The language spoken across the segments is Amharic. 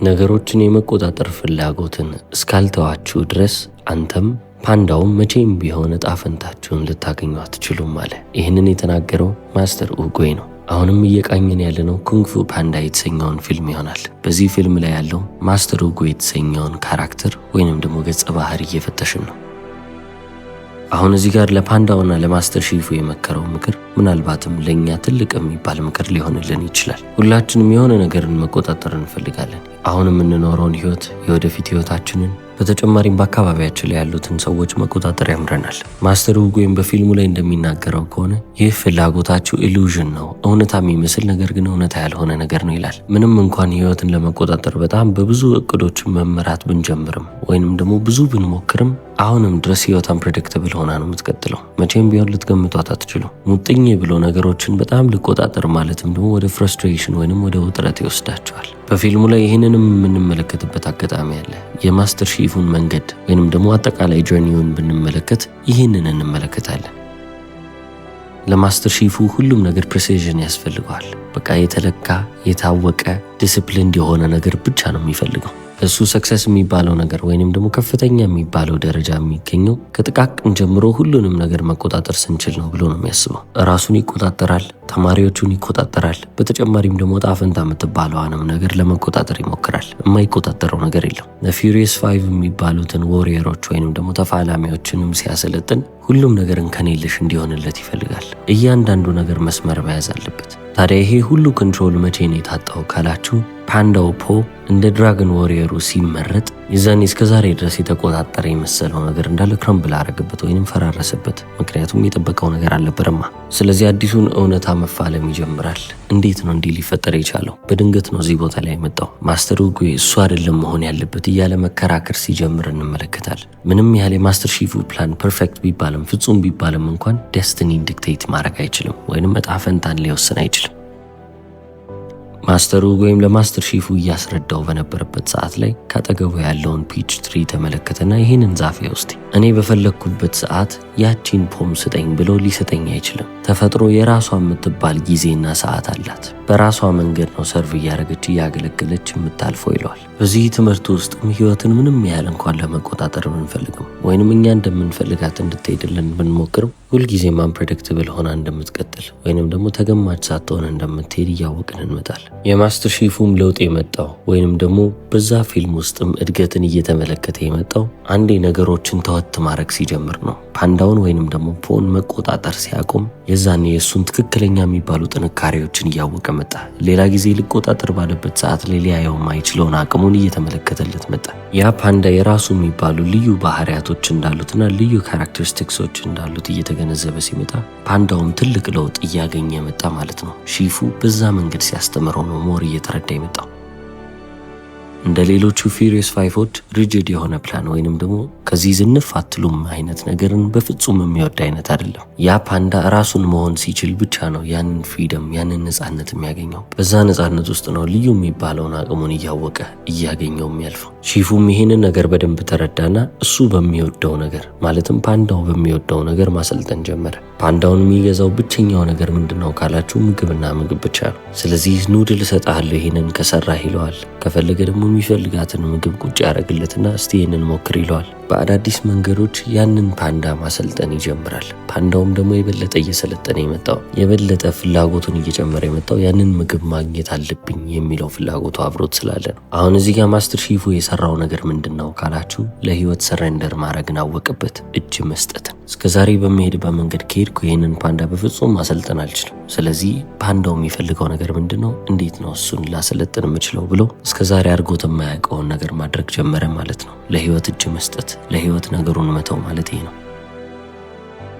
ነገሮችን የመቆጣጠር ፍላጎትን እስካልተዋችሁ ድረስ አንተም ፓንዳውም መቼም ቢሆን ዕጣ ፈንታችሁን ልታገኙ አትችሉም አለ። ይህንን የተናገረው ማስተር ኡጉዌ ነው። አሁንም እየቃኘን ያለነው ኩንግፉ ፓንዳ የተሰኘውን ፊልም ይሆናል። በዚህ ፊልም ላይ ያለው ማስተር ኡጉዌ የተሰኘውን ካራክተር ወይንም ደግሞ ገጸ ባህሪ እየፈተሽን ነው። አሁን እዚህ ጋር ለፓንዳውና ለማስተር ሺፉ የመከረው ምክር ምናልባትም ለእኛ ትልቅ የሚባል ምክር ሊሆንልን ይችላል። ሁላችንም የሆነ ነገርን መቆጣጠር እንፈልጋለን። አሁን የምንኖረውን ህይወት፣ የወደፊት ህይወታችንን፣ በተጨማሪም በአካባቢያችን ላይ ያሉትን ሰዎች መቆጣጠር ያምረናል። ማስተር ኡጉዌም በፊልሙ ላይ እንደሚናገረው ከሆነ ይህ ፍላጎታችሁ ኢሉዥን ነው፣ እውነታ የሚመስል ነገር ግን እውነታ ያልሆነ ነገር ነው ይላል። ምንም እንኳን ህይወትን ለመቆጣጠር በጣም በብዙ እቅዶችን መመራት ብንጀምርም ወይንም ደግሞ ብዙ ብንሞክርም አሁንም ድረስ ህይወት አንፕሬዲክተብል ሆና ነው የምትቀጥለው። መቼም ቢሆን ልትገምቷት አትችሉ። ሙጥኝ ብሎ ነገሮችን በጣም ልቆጣጠር ማለትም ደግሞ ወደ ፍረስትሬሽን ወይንም ወደ ውጥረት ይወስዳቸዋል። በፊልሙ ላይ ይህንንም የምንመለከትበት አጋጣሚ አለ። የማስተር ሺፉን መንገድ ወይንም ደግሞ አጠቃላይ ጆርኒውን ብንመለከት ይህንን እንመለከታለን። ለማስተር ሺፉ ሁሉም ነገር ፕሬሲዥን ያስፈልገዋል። በቃ የተለካ የታወቀ ዲስፕሊን የሆነ ነገር ብቻ ነው የሚፈልገው። እሱ ሰክሰስ የሚባለው ነገር ወይንም ደግሞ ከፍተኛ የሚባለው ደረጃ የሚገኘው ከጥቃቅን ጀምሮ ሁሉንም ነገር መቆጣጠር ስንችል ነው ብሎ ነው የሚያስበው። ራሱን ይቆጣጠራል፣ ተማሪዎቹን ይቆጣጠራል። በተጨማሪም ደግሞ ዕጣ ፈንታ የምትባለዋንም ነገር ለመቆጣጠር ይሞክራል። የማይቆጣጠረው ነገር የለም። ፊውሪየስ 5 የሚባሉትን ዎሪየሮች ወይንም ደግሞ ተፋላሚዎችንም ሲያሰለጥን ሁሉም ነገር እንከን የለሽ እንዲሆንለት ይፈልጋል። እያንዳንዱ ነገር መስመር መያዝ አለበት። ታዲያ ይሄ ሁሉ ኮንትሮል መቼ ነው የታጣው ካላችሁ ፓንዳው ፖ እንደ ድራገን ዎሪየሩ ሲመረጥ የዛኔ እስከዛሬ ድረስ የተቆጣጠረ የመሰለው ነገር እንዳለ ክረምብል አረገበት ወይንም ፈራረሰበት። ምክንያቱም የጠበቀው ነገር አልነበረማ። ስለዚህ አዲሱን እውነታ መፋለም ይጀምራል። እንዴት ነው እንዲህ ሊፈጠር የቻለው? በድንገት ነው እዚህ ቦታ ላይ የመጣው። ማስተር ኡጉዌ እሱ አይደለም መሆን ያለበት እያለ መከራከር ሲጀምር እንመለከታለን። ምንም ያህል የማስተር ሺፉ ፕላን ፐርፌክት ቢባልም ፍጹም ቢባልም እንኳን ደስቲኒን ዲክቴት ማድረግ አይችልም ወይንም ዕጣ ፈንታን ሊወስን አይችልም። ማስተር ኡጉዌም ለማስተር ሺፉ እያስረዳው በነበረበት ሰዓት ላይ ካጠገቡ ያለውን ፒች ትሪ ተመለከተና ይህንን ዛፍ ውስጥ እኔ በፈለግኩበት ሰዓት ያቺን ፖም ስጠኝ ብሎ ሊሰጠኝ አይችልም። ተፈጥሮ የራሷ የምትባል ጊዜና ሰዓት አላት። በራሷ መንገድ ነው ሰርቭ እያደረገች እያገለገለች የምታልፈው ይለዋል። በዚህ ትምህርት ውስጥም ህይወትን ምንም ያህል እንኳን ለመቆጣጠር ብንፈልግም ወይንም እኛ እንደምንፈልጋት እንድትሄድልን ብንሞክርም ሁልጊዜም አንፕሬዲክትብል ሆና እንደምትቀጥል ወይንም ደግሞ ተገማች ሳትሆን እንደምትሄድ እያወቅን እንመጣለን። የማስተር ሺፉም ለውጥ የመጣው ወይንም ደግሞ በዛ ፊልም ውስጥም እድገትን እየተመለከተ የመጣው አንዴ ነገሮችን ተወት ማድረግ ሲጀምር ነው። ፓንዳውን ወይንም ደግሞ ፖን መቆጣጠር ሲያቆም የዛኔ የእሱን ትክክለኛ የሚባሉ ጥንካሬዎችን እያወቀ መጣ። ሌላ ጊዜ ሊቆጣጠር ባለበት ሰዓት ላይ ሊያየው ማይችለውን አቅሙን እየተመለከተለት መጣ። ያ ፓንዳ የራሱ የሚባሉ ልዩ ባህሪያቶች እንዳሉትና ልዩ ካራክተሪስቲክሶች እንዳሉት እየተገነዘበ ሲመጣ ፓንዳውም ትልቅ ለውጥ እያገኘ መጣ ማለት ነው። ሺፉ በዛ መንገድ ሲያስተምረው ነው ሞር እየተረዳ የመጣው። እንደ ሌሎቹ ፊውሪየስ 5ዎች ሪጂድ የሆነ ፕላን ወይንም ደግሞ ከዚህ ዝንፍ አትሉም አይነት ነገርን በፍጹም የሚወድ አይነት አይደለም። ያ ፓንዳ ራሱን መሆን ሲችል ብቻ ነው ያንን ፍሪደም ያንን ነጻነት የሚያገኘው። በዛ ነጻነት ውስጥ ነው ልዩ የሚባለውን አቅሙን እያወቀ እያገኘው የሚያልፈው። ሺፉም ይህንን ነገር በደንብ ተረዳና እሱ በሚወደው ነገር ማለትም ፓንዳው በሚወደው ነገር ማሰልጠን ጀመረ። ፓንዳውን የሚገዛው ብቸኛው ነገር ምንድነው ካላችሁ ምግብና ምግብ ብቻ ነው። ስለዚህ ኑድል እሰጥሃለሁ ይህንን ከሰራህ ይለዋል። ከፈለገ ደግሞ የሚፈልጋትን ምግብ ቁጭ ያደርግለትና እስቲ ይህንን ሞክር ይለዋል። በአዳዲስ መንገዶች ያንን ፓንዳ ማሰልጠን ይጀምራል። ፓንዳውም ደግሞ የበለጠ እየሰለጠነ የመጣው የበለጠ ፍላጎቱን እየጨመረ የመጣው ያንን ምግብ ማግኘት አለብኝ የሚለው ፍላጎቱ አብሮት ስላለ ነው። አሁን እዚህ ጋር ማስተር ሺፉ የሰራው ነገር ምንድነው ካላችሁ ለህይወት ሰረንደር ማድረግን አወቅበት፣ እጅ መስጠትን። እስከዛሬ በሚሄድበት መንገድ ከሄድኩ ይህንን ፓንዳ በፍጹም ማሰልጠን አልችልም። ስለዚህ ፓንዳው የሚፈልገው ነገር ምንድነው? እንዴት ነው እሱን ላሰለጥን የምችለው ብሎ እስከዛሬ አድርጎት የማያውቀውን ነገር ማድረግ ጀመረ ማለት ነው። ለህይወት እጅ መስጠት፣ ለህይወት ነገሩን መተው ማለት ይሄ ነው።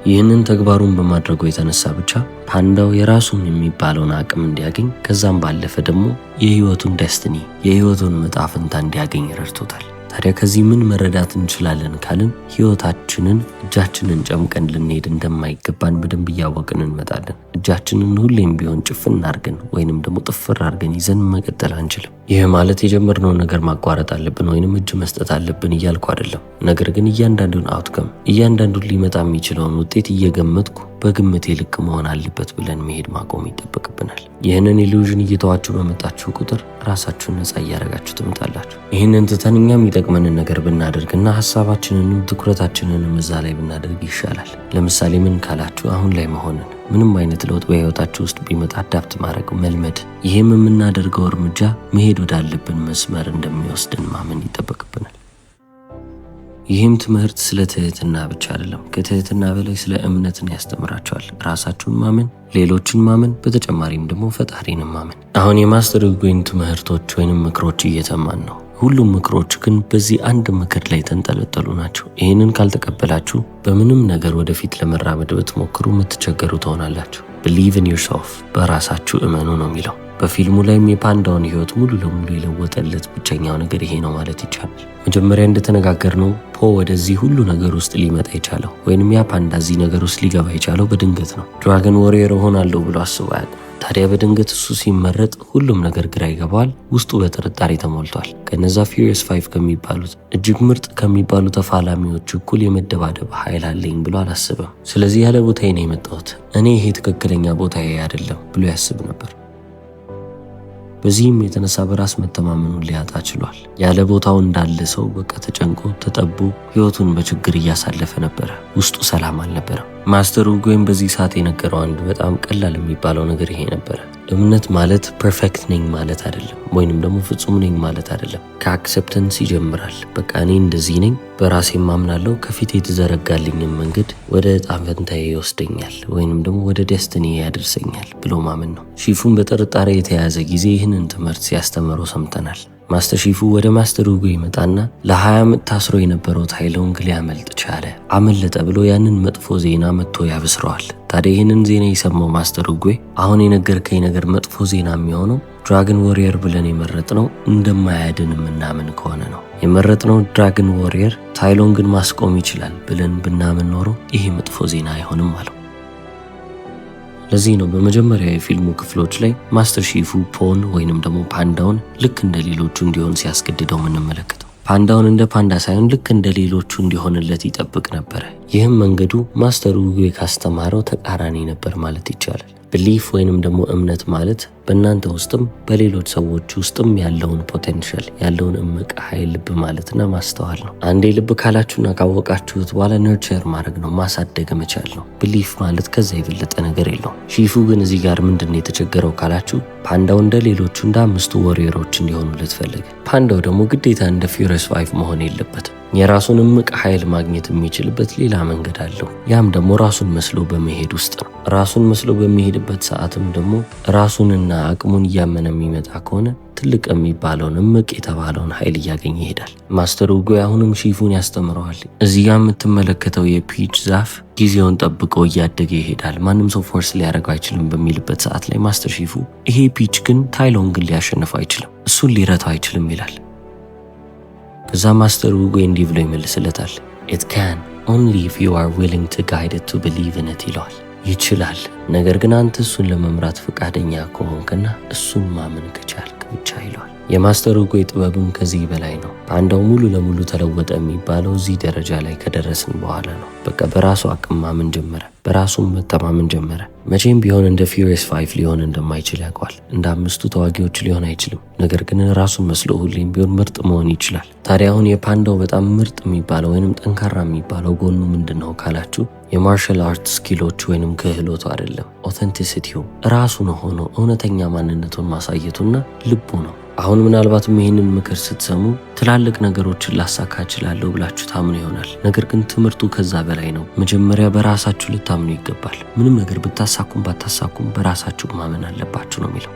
ይህንን ተግባሩን በማድረጉ የተነሳ ብቻ ፓንዳው የራሱን የሚባለውን አቅም እንዲያገኝ ከዛም ባለፈ ደግሞ የህይወቱን ደስቲኒ የህይወቱን ዕጣ ፈንታ እንዲያገኝ ረድቶታል። ታዲያ ከዚህ ምን መረዳት እንችላለን ካልን ህይወታችንን እጃችንን ጨምቀን ልንሄድ እንደማይገባን በደንብ እያወቅን እንመጣለን። እጃችንን ሁሌም ቢሆን ጭፍን አድርገን ወይንም ደግሞ ጥፍር አድርገን ይዘን መቀጠል አንችልም። ይህ ማለት የጀመርነውን ነገር ማቋረጥ አለብን ወይንም እጅ መስጠት አለብን እያልኩ አይደለም። ነገር ግን እያንዳንዱን አውትከም እያንዳንዱን ሊመጣ የሚችለውን ውጤት እየገመትኩ በግምቴ ልክ መሆን አለበት ብለን መሄድ ማቆም ይጠበቅብናል። ይህንን ኢሉዥን እየተዋችሁ በመጣችሁ ቁጥር ራሳችሁን ነፃ እያደረጋችሁ ትመጣላችሁ። ይህንን ትተን እኛ የሚጠቅመንን ነገር ብናደርግና ሀሳባችንንም ትኩረታችንንም እዛ ላይ ብናደርግ ይሻላል። ለምሳሌ ምን ካላችሁ አሁን ላይ መሆንን ምንም አይነት ለውጥ በህይወታችሁ ውስጥ ቢመጣ አዳፕት ማድረግ መልመድ። ይህም የምናደርገው እርምጃ መሄድ ወዳለብን መስመር እንደሚወስድን ማመን ይጠበቅብናል። ይህም ትምህርት ስለ ትህትና ብቻ አይደለም። ከትህትና በላይ ስለ እምነትን ያስተምራቸዋል። ራሳችሁን ማመን፣ ሌሎችን ማመን፣ በተጨማሪም ደግሞ ፈጣሪን ማመን። አሁን የማስተር ሁጎን ትምህርቶች ወይንም ምክሮች እየተማን ነው። ሁሉም ምክሮች ግን በዚህ አንድ ምክር ላይ ተንጠለጠሉ ናቸው። ይህንን ካልተቀበላችሁ በምንም ነገር ወደፊት ለመራመድ ብትሞክሩ የምትቸገሩ ትሆናላችሁ። believe in yourself፣ በራሳችሁ እመኑ ነው የሚለው። በፊልሙ ላይም የፓንዳውን ህይወት ሙሉ ለሙሉ የለወጠለት ብቸኛው ነገር ይሄ ነው ማለት ይቻላል። መጀመሪያ እንደተነጋገርነው ፖ ወደዚህ ሁሉ ነገር ውስጥ ሊመጣ የቻለው ወይንም ያ ፓንዳ እዚህ ነገር ውስጥ ሊገባ የቻለው በድንገት ነው። ድራገን ዋሪየር እሆናለሁ ብሎ አስቦ አያውቅም። ታዲያ በድንገት እሱ ሲመረጥ ሁሉም ነገር ግራ ይገባዋል። ውስጡ በጥርጣሬ ተሞልቷል። ከነዛ ፊውሪየስ 5 ከሚባሉት እጅግ ምርጥ ከሚባሉ ተፋላሚዎች እኩል የመደባደብ ኃይል አለኝ ብሎ አላስብም። ስለዚህ ያለ ቦታዬ ነው የመጣሁት፣ እኔ ይሄ ትክክለኛ ቦታዬ አይደለም ብሎ ያስብ ነበር። በዚህም የተነሳ በራስ መተማመኑን ሊያጣ ችሏል። ያለ ቦታው እንዳለ ሰው በቃ ተጨንቆ ተጠቦ ህይወቱን በችግር እያሳለፈ ነበረ። ውስጡ ሰላም አልነበረም። ማስተር ሁጎን በዚህ ሰዓት የነገረው አንድ በጣም ቀላል የሚባለው ነገር ይሄ ነበረ። እምነት ማለት ፐርፌክት ነኝ ማለት አይደለም፣ ወይንም ደግሞ ፍጹም ነኝ ማለት አይደለም። ከአክሰፕተንስ ይጀምራል። በቃ እኔ እንደዚህ ነኝ፣ በራሴ ማምናለሁ፣ ከፊት የተዘረጋልኝም መንገድ ወደ ዕጣ ፈንታዬ ይወስደኛል ወይንም ደግሞ ወደ ደስቲኒ ያደርሰኛል ብሎ ማመን ነው። ሺፉን በጥርጣሬ የተያዘ ጊዜ ይህንን ትምህርት ሲያስተምረው ሰምተናል። ማስተር ሺፉ ወደ ማስተር ሁጎ ይመጣና ለ20 ዓመት ታስሮ የነበረው ታይሎንግ ሊያመልጥ ቻለ። አመለጠ ብሎ ያንን መጥፎ ዜና መጥቶ ያብስረዋል። ታዲያ ይህንን ዜና የሰማው ማስተር ሁጎ አሁን የነገርከኝ ነገር መጥፎ ዜና የሚሆነው ድራገን ዋሪየር ብለን የመረጥነው እንደማያድን የምናምን ከሆነ ነው። የመረጥነው ድራገን ዋሪየር ታይሎንግን ማስቆም ይችላል ብለን ብናምን ኖሮ ይሄ መጥፎ ዜና አይሆንም አለው። ለዚህ ነው በመጀመሪያ የፊልሙ ክፍሎች ላይ ማስተር ሺፉ ፖን ወይንም ደግሞ ፓንዳውን ልክ እንደ ሌሎቹ እንዲሆን ሲያስገድደው የምንመለከተው። ፓንዳውን እንደ ፓንዳ ሳይሆን ልክ እንደ ሌሎቹ እንዲሆንለት ይጠብቅ ነበረ። ይህም መንገዱ ማስተር ሁጎ ካስተማረው ተቃራኒ ነበር ማለት ይቻላል። ብሊፍ ወይንም ደግሞ እምነት ማለት በእናንተ ውስጥም በሌሎች ሰዎች ውስጥም ያለውን ፖቴንሻል ያለውን እምቅ ኃይል ልብ ማለትና ማስተዋል ነው። አንዴ ልብ ካላችሁና ካወቃችሁት በኋላ ነርቸር ማድረግ ነው፣ ማሳደግ መቻል ነው። ብሊፍ ማለት ከዛ የበለጠ ነገር የለውም። ሺፉ ግን እዚህ ጋር ምንድን ነው የተቸገረው ካላችሁ ፓንዳው እንደ ሌሎቹ እንደ 5ቱ ዋሪየሮች እንዲሆኑለት ፈለገ። ፓንዳው ደግሞ ግዴታ እንደ ፊውሪየስ 5 መሆን የለበትም። የራሱን እምቅ ኃይል ማግኘት የሚችልበት ሌላ መንገድ አለው። ያም ደግሞ ራሱን መስሎ በመሄድ ውስጥ ነው። ራሱን መስሎ በሚሄድበት ሰዓትም ደግሞ ራሱንና አቅሙን እያመነ የሚመጣ ከሆነ ትልቅ የሚባለውን እምቅ የተባለውን ኃይል እያገኘ ይሄዳል። ማስተር ሁጎ አሁንም ሺፉን ያስተምረዋል። እዚህ ጋር የምትመለከተው የፒች ዛፍ ጊዜውን ጠብቆ እያደገ ይሄዳል፣ ማንም ሰው ፎርስ ሊያደርገው አይችልም በሚልበት ሰዓት ላይ ማስተር ሺፉ ይሄ ፒች ግን ታይሎንግን ሊያሸንፈው አይችልም፣ እሱን ሊረታው አይችልም ይላል። ከዛ ማስተር ሁጎ እንዲህ ብሎ ይመልስለታል። It can only if you are willing to guide it to believe in it ይለዋል። ይችላል፣ ነገር ግን አንተ እሱን ለመምራት ፈቃደኛ ከሆንክና እሱን ማመን ከቻልክ ብቻ ይለዋል። የማስተር ሁጎ ጥበብም ከዚህ በላይ ነው። ፓንዳው ሙሉ ለሙሉ ተለወጠ የሚባለው እዚህ ደረጃ ላይ ከደረስን በኋላ ነው። በቃ በራሱ አቅም ማመን ጀመረ፣ በራሱም መተማመን ጀመረ። መቼም ቢሆን እንደ ፊውሪየስ 5 ሊሆን እንደማይችል ያውቀዋል። እንደ 5ቱ ተዋጊዎች ሊሆን አይችልም፣ ነገር ግን ራሱን መስሎ ሁሌም ቢሆን ምርጥ መሆን ይችላል። ታዲያ አሁን የፓንዳው በጣም ምርጥ የሚባለው ወይንም ጠንካራ የሚባለው ጎኑ ምንድን ነው ካላችሁ የማርሻል አርት ስኪሎች ወይንም ክህሎቱ አይደለም፣ ኦተንቲሲቲው ራሱ ነው ሆኖ እውነተኛ ማንነቱን ማሳየቱና ልቡ ነው። አሁን ምናልባትም ይህንን ምክር ስትሰሙ ትላልቅ ነገሮችን ላሳካ እችላለሁ ብላችሁ ታምኑ ይሆናል። ነገር ግን ትምህርቱ ከዛ በላይ ነው። መጀመሪያ በራሳችሁ ልታምኑ ይገባል። ምንም ነገር ብታሳኩም ባታሳኩም በራሳችሁ ማመን አለባችሁ ነው የሚለው።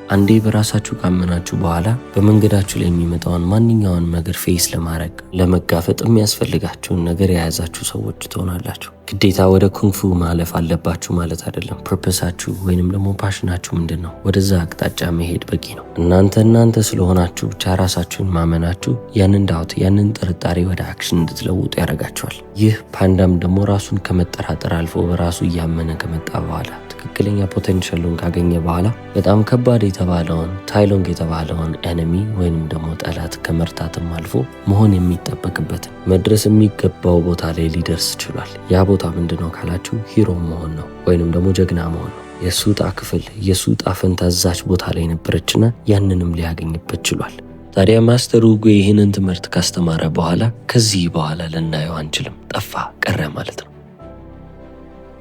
አንዴ በራሳችሁ ካመናችሁ በኋላ በመንገዳችሁ ላይ የሚመጣውን ማንኛውን ነገር ፌስ ለማድረግ ለመጋፈጥ የሚያስፈልጋችሁን ነገር የያዛችሁ ሰዎች ትሆናላችሁ። ግዴታ ወደ ኩንግፉ ማለፍ አለባችሁ ማለት አይደለም። ፐርፐሳችሁ ወይንም ደግሞ ፓሽናችሁ ምንድን ነው? ወደዛ አቅጣጫ መሄድ በቂ ነው። እናንተ ስለሆናችሁ ብቻ ራሳችሁን ማመናችሁ ያንን ዳውት ያንን ጥርጣሬ ወደ አክሽን እንድትለውጡ ያደርጋችኋል። ይህ ፓንዳም ደግሞ ራሱን ከመጠራጠር አልፎ በራሱ እያመነ ከመጣ በኋላ ትክክለኛ ፖቴንሻሉን ካገኘ በኋላ በጣም ከባድ የተባለውን ታይሎንግ የተባለውን ኤኒሚ ወይንም ደግሞ ጠላት ከመርታትም አልፎ መሆን የሚጠበቅበትን መድረስ የሚገባው ቦታ ላይ ሊደርስ ችሏል። ያ ቦታ ምንድነው ካላችሁ ሂሮ መሆን ነው ወይንም ደግሞ ጀግና መሆን ነው። የሱ ዕጣ ክፍል የሱ ዕጣ ፈንታ እዛች ቦታ ላይ ነበረችና ያንንም ሊያገኝበት ችሏል። ታዲያ ማስተር ኡጉ ይህንን ትምህርት ካስተማረ በኋላ ከዚህ በኋላ ልናየው አንችልም፣ ጠፋ ቀረ ማለት ነው።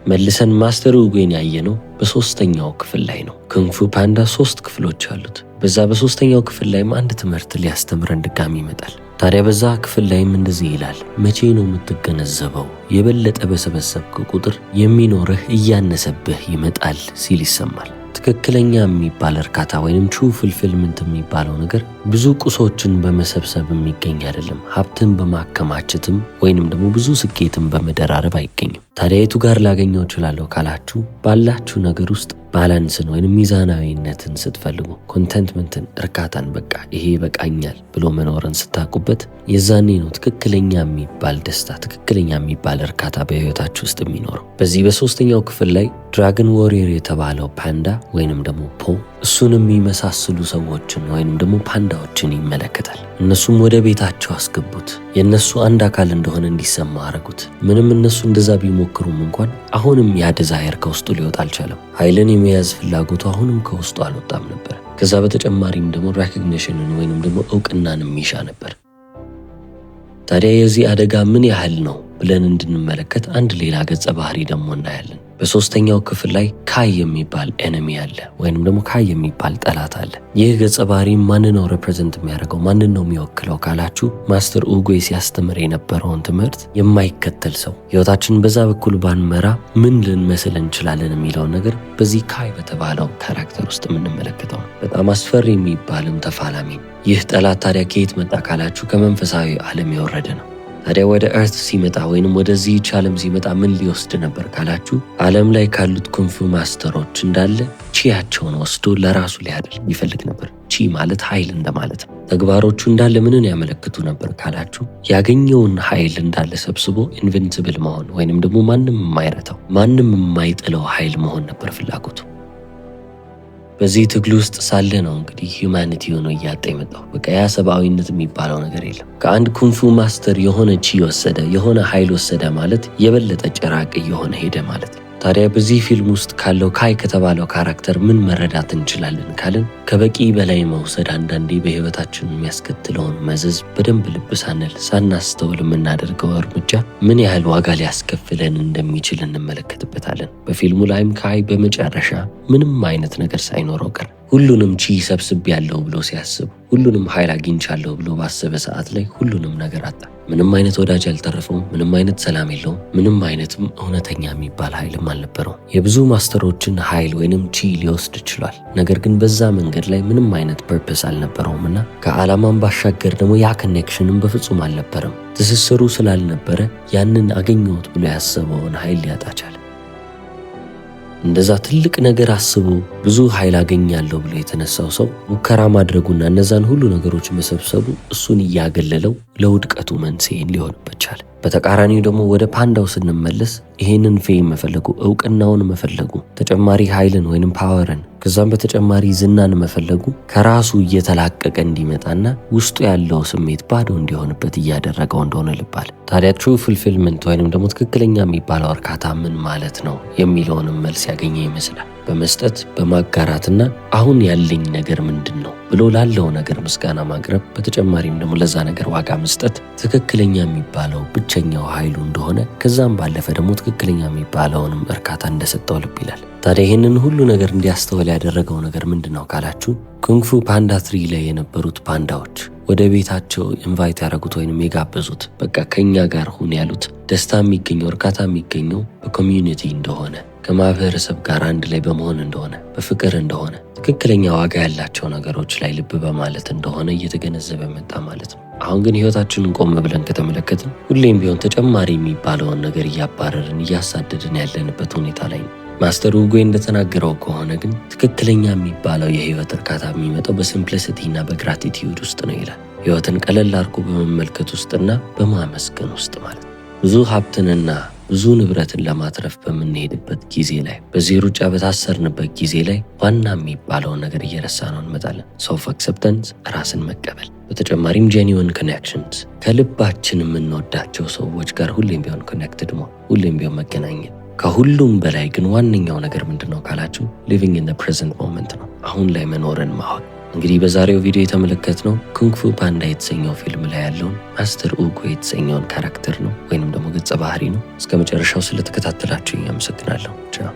መልሰን ማስተር ኡጉን ያየነው በሶስተኛው ክፍል ላይ ነው። ኩንግፉ ፓንዳ 3 ክፍሎች አሉት። በዛ በሶስተኛው ክፍል ላይም አንድ ትምህርት ሊያስተምረን ድጋሚ ይመጣል። ታዲያ በዛ ክፍል ላይም እንደዚህ ይላል፣ መቼ ነው የምትገነዘበው? የበለጠ በሰበሰብክ ቁጥር የሚኖርህ እያነሰብህ ይመጣል ሲል ይሰማል። ትክክለኛ የሚባል እርካታ ወይንም ትሩ ፉልፊልመንት የሚባለው ነገር ብዙ ቁሶችን በመሰብሰብ የሚገኝ አይደለም። ሀብትን በማከማቸትም ወይንም ደግሞ ብዙ ስኬትን በመደራረብ አይገኝም። ታዲያ የቱ ጋር ላገኘው እችላለሁ ካላችሁ ባላችሁ ነገር ውስጥ ባላንስን ወይንም ሚዛናዊነትን ስትፈልጉ፣ ኮንተንትመንትን፣ እርካታን፣ በቃ ይሄ ይበቃኛል ብሎ መኖርን ስታቁበት የዛኔ ነው ትክክለኛ የሚባል ደስታ፣ ትክክለኛ የሚባል እርካታ በህይወታችሁ ውስጥ የሚኖረው። በዚህ በሶስተኛው ክፍል ላይ ድራገን ዋሪየር የተባለው ፓንዳ ወይንም ደግሞ ፖ እሱን የሚመሳስሉ ሰዎችን ወይንም ደግሞ ፓንዳዎችን ይመለከታል። እነሱም ወደ ቤታቸው አስገቡት። የእነሱ አንድ አካል እንደሆነ እንዲሰማ አረጉት። ምንም እነሱ እንደዛ ቢሞክሩም እንኳን አሁንም ያ ዲዛየር ከውስጡ ሊወጣ አልቻለም። ኃይልን የመያዝ ፍላጎቱ አሁንም ከውስጡ አልወጣም ነበር። ከዛ በተጨማሪም ደግሞ ሬኮግኒሽንን ወይንም ደግሞ እውቅናን የሚሻ ነበር። ታዲያ የዚህ አደጋ ምን ያህል ነው ብለን እንድንመለከት አንድ ሌላ ገጸ ባህሪ ደግሞ እናያለን። በሶስተኛው ክፍል ላይ ካይ የሚባል ኤኒሚ አለ ወይንም ደግሞ ካይ የሚባል ጠላት አለ። ይህ ገጸ ባህሪ ማንን ነው ሪፕሬዘንት የሚያደርገው? ማንን ነው የሚወክለው ካላችሁ ማስተር ኡጉ ሲያስተምር የነበረውን ትምህርት የማይከተል ሰው፣ ህይወታችንን በዛ በኩል ባንመራ ምን ልንመስል እንችላለን የሚለውን ነገር በዚህ ካይ በተባለው ካራክተር ውስጥ የምንመለከተው ነው። በጣም አስፈሪ የሚባልም ተፋላሚ። ይህ ጠላት ታዲያ ከየት መጣ ካላችሁ ከመንፈሳዊ ዓለም የወረደ ነው። ታዲያ ወደ እርት ሲመጣ ወይንም ወደዚህ ዓለም ሲመጣ ምን ሊወስድ ነበር ካላችሁ ዓለም ላይ ካሉት ኩንፉ ማስተሮች እንዳለ ቺያቸውን ወስዶ ለራሱ ሊያደርግ ይፈልግ ነበር። ቺ ማለት ኃይል እንደማለት ነው። ተግባሮቹ እንዳለ ምንን ያመለክቱ ነበር ካላችሁ ያገኘውን ኃይል እንዳለ ሰብስቦ ኢንቪንሲብል መሆን ወይንም ደግሞ ማንም የማይረታው ማንም የማይጥለው ኃይል መሆን ነበር ፍላጎቱ። በዚህ ትግል ውስጥ ሳለ ነው እንግዲህ ሂዩማኒቲ ሆኖ እያጣ የመጣው። በቃ ያ ሰብአዊነት የሚባለው ነገር የለም። ከአንድ ኩንፉ ማስተር የሆነ ቺ ወሰደ፣ የሆነ ኃይል ወሰደ ማለት የበለጠ ጭራቅ እየሆነ ሄደ ማለት ነው። ታዲያ በዚህ ፊልም ውስጥ ካለው ካይ ከተባለው ካራክተር ምን መረዳት እንችላለን ካልን ከበቂ በላይ መውሰድ አንዳንዴ በህይወታችን የሚያስከትለውን መዘዝ በደንብ ልብ ሳንል ሳናስተውል የምናደርገው እርምጃ ምን ያህል ዋጋ ሊያስከፍለን እንደሚችል እንመለከትበታለን። በፊልሙ ላይም ካይ በመጨረሻ ምንም አይነት ነገር ሳይኖረው ቀረ። ሁሉንም ቺ ሰብስብ ያለው ብሎ ሲያስብ፣ ሁሉንም ኃይል አግኝቻለሁ ብሎ ባሰበ ሰዓት ላይ ሁሉንም ነገር አጣ። ምንም አይነት ወዳጅ አልተረፈውም። ምንም አይነት ሰላም የለውም። ምንም አይነትም እውነተኛ የሚባል ኃይልም አልነበረውም። የብዙ ማስተሮችን ኃይል ወይንም ቺ ሊወስድ ይችላል። ነገር ግን በዛ መንገድ ላይ ምንም አይነት ፐርፐስ አልነበረውምና ከዓላማም ባሻገር ደግሞ ያ ኮኔክሽንም በፍጹም አልነበረም። ትስስሩ ስላልነበረ ያንን አገኘሁት ብሎ ያሰበውን ኃይል ሊያጣ ቻለ። እንደዛ ትልቅ ነገር አስቦ ብዙ ኃይል አገኛለሁ ብሎ የተነሳው ሰው ሙከራ ማድረጉና እነዛን ሁሉ ነገሮች መሰብሰቡ እሱን እያገለለው ለውድቀቱ መንስኤ ሊሆንበት ቻለ። በተቃራኒው ደግሞ ወደ ፓንዳው ስንመለስ ይሄንን ፌም መፈለጉ፣ እውቅናውን መፈለጉ፣ ተጨማሪ ኃይልን ወይንም ፓወርን ከዛም በተጨማሪ ዝናን መፈለጉ ከራሱ እየተላቀቀ እንዲመጣና ውስጡ ያለው ስሜት ባዶ እንዲሆንበት እያደረገው እንደሆነ ልባል። ታዲያ ትሩ ፉልፊልመንት ወይንም ደግሞ ትክክለኛ የሚባለው እርካታ ምን ማለት ነው የሚለውንም መልስ ያገኘ ይመስላል። በመስጠት በማጋራትና አሁን ያለኝ ነገር ምንድን ነው ብሎ ላለው ነገር ምስጋና ማቅረብ፣ በተጨማሪም ደግሞ ለዛ ነገር ዋጋ መስጠት ትክክለኛ የሚባለው ብቸኛው ኃይሉ እንደሆነ ከዛም ባለፈ ደግሞ ትክክለኛ የሚባለውንም እርካታ እንደሰጠው ልብ ይላል። ታዲያ ይህንን ሁሉ ነገር እንዲያስተውል ያደረገው ነገር ምንድን ነው ካላችሁ ኩንግፉ ፓንዳ 3 ላይ የነበሩት ፓንዳዎች ወደ ቤታቸው ኢንቫይት ያደረጉት ወይንም የጋበዙት በቃ ከኛ ጋር ሁን ያሉት ደስታ የሚገኘው እርካታ የሚገኘው በኮሚዩኒቲ እንደሆነ ከማህበረሰብ ጋር አንድ ላይ በመሆን እንደሆነ በፍቅር እንደሆነ ትክክለኛ ዋጋ ያላቸው ነገሮች ላይ ልብ በማለት እንደሆነ እየተገነዘበ መጣ ማለት ነው። አሁን ግን ህይወታችንን ቆም ብለን ከተመለከትን ሁሌም ቢሆን ተጨማሪ የሚባለውን ነገር እያባረርን እያሳደድን ያለንበት ሁኔታ ላይ ነው። ማስተር ኡጉ እንደተናገረው ከሆነ ግን ትክክለኛ የሚባለው የህይወት እርካታ የሚመጣው በሲምፕሊሲቲ እና በግራቲቲዩድ ውስጥ ነው ይላል። ህይወትን ቀለል አድርጎ በመመልከት ውስጥና በማመስገን ውስጥ ማለት ነው። ብዙ ሀብትንና ብዙ ንብረትን ለማትረፍ በምንሄድበት ጊዜ ላይ፣ በዚህ ሩጫ በታሰርንበት ጊዜ ላይ ዋና የሚባለውን ነገር እየረሳ ነው እንመጣለን። ሰልፍ አክሰፕተንስ፣ ራስን መቀበል። በተጨማሪም ጄኒውን ኮኔክሽንስ፣ ከልባችን የምንወዳቸው ሰዎች ጋር ሁሌም ቢሆን ኮኔክትድ መሆን፣ ሁሌም ቢሆን መገናኘት። ከሁሉም በላይ ግን ዋነኛው ነገር ምንድን ነው ካላችሁ ሊቪንግ ኢን ፕሬዘንት ሞመንት ነው፣ አሁን ላይ መኖርን ማወቅ። እንግዲህ በዛሬው ቪዲዮ የተመለከትነው ኩንግፉ ፓንዳ የተሰኘው ፊልም ላይ ያለውን ማስተር ኡጎ የተሰኘውን ካራክተር ነው፣ ወይንም ደግሞ ገጸ ባህሪ ነው። እስከ መጨረሻው ስለተከታተላችሁ አመሰግናለሁ። ቻው።